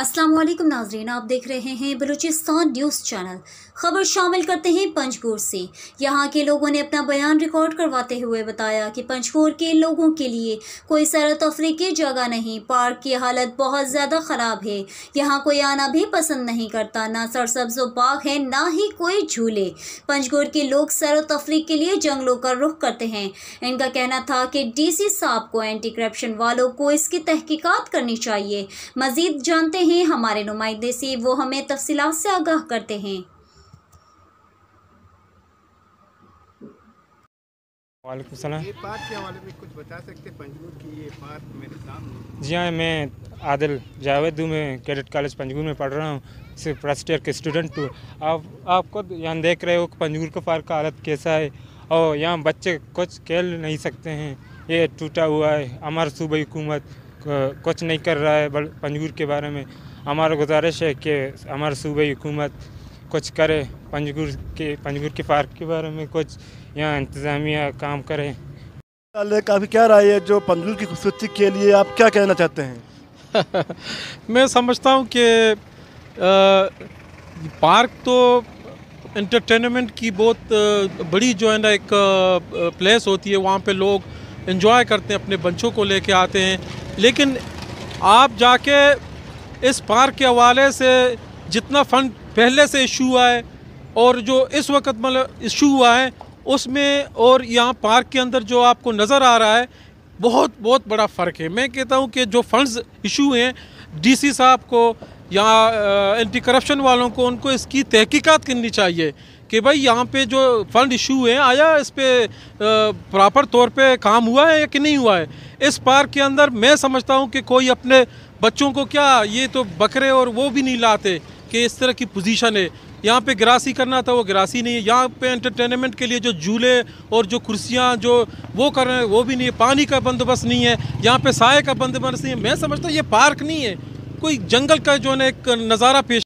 अस्सलाम वालेकुम नाजरीन, आप देख रहे हैं बलूचिस्तान न्यूज़ चैनल। खबर शामिल करते हैं पंजगोर से। यहाँ के लोगों ने अपना बयान रिकॉर्ड करवाते हुए बताया कि पंजगोर के लोगों के लिए कोई सैर तफरीह की जगह नहीं, पार्क की हालत बहुत ज़्यादा ख़राब है, यहाँ कोई आना भी पसंद नहीं करता, ना सरसब्ज़ बाग है ना ही कोई झूले। पंजगोर के लोग सैर तफरीह के लिए जंगलों का रुख करते हैं। इनका कहना था कि DC साहब को, एंटी करप्शन वालों को इसकी तहकीकात करनी चाहिए। मज़ीद जानते हैं हमारे नुमाइंदे से, वो हमें तफसीलात से आगाह करते हैं। वालेकुम सलाम। ये पार्क के हवाले में कुछ बता सकते हैं? पंजगुर की ये पार्क मेरे सामने। जी हाँ, मैं आदिल जावेद हूँ, मैं कैडेट कॉलेज पंजगुर में पढ़ रहा हूँ, सिर्फ फर्स्ट ईयर के स्टूडेंट हूँ। आपको यहाँ देख रहे हो कि पंजगुर का पार्क का हालत कैसा है, और यहाँ बच्चे कुछ खेल नहीं सकते हैं, ये टूटा हुआ है। हमारा सूबाई हुकूमत कुछ नहीं कर रहा है पंजगुर के बारे में। हमारा गुजारिश है कि हमारा सूबाई हुकूमत कुछ करे, पंजगुर के पार्क के बारे में कुछ यहाँ इंतज़ामिया काम करे। काफ़ी क्या राय है जो पंजगुर की खूबसूरती के लिए आप क्या कहना चाहते हैं? मैं समझता हूँ कि पार्क तो एंटरटेनमेंट की बहुत बड़ी जो है ना एक प्लेस होती है, वहाँ पे लोग एंजॉय करते हैं, अपने बच्चों को लेके आते हैं। लेकिन आप जाके इस पार्क के हवाले से जितना फ़ंड पहले से इशू हुआ है और जो इस वक्त मतलब इशू हुआ है उसमें और यहाँ पार्क के अंदर जो आपको नज़र आ रहा है, बहुत बहुत बड़ा फ़र्क है। मैं कहता हूँ कि जो फंड्स इशू हैं, DC साहब को या एंटी करप्शन वालों को, उनको इसकी तहकीकात करनी चाहिए कि भाई यहाँ पे जो फ़ंड इशू है, आया इस पर प्रॉपर तौर पे काम हुआ है या कि नहीं हुआ है। इस पार्क के अंदर मैं समझता हूँ कि कोई अपने बच्चों को क्या, ये तो बकरे और वो भी नहीं लाते कि इस तरह की पोजीशन है। यहाँ पे ग्रासी करना था, वो ग्रासी नहीं है। यहाँ पे एंटरटेनमेंट के लिए जो झूले और जो कुर्सियाँ जो वो कर रहे हैं वो भी नहीं है। पानी का बंदोबस्त नहीं है, यहाँ पे साए का बंदोबस्त नहीं है। मैं समझता हूँ ये पार्क नहीं है, कोई जंगल का जो है एक नज़ारा पेश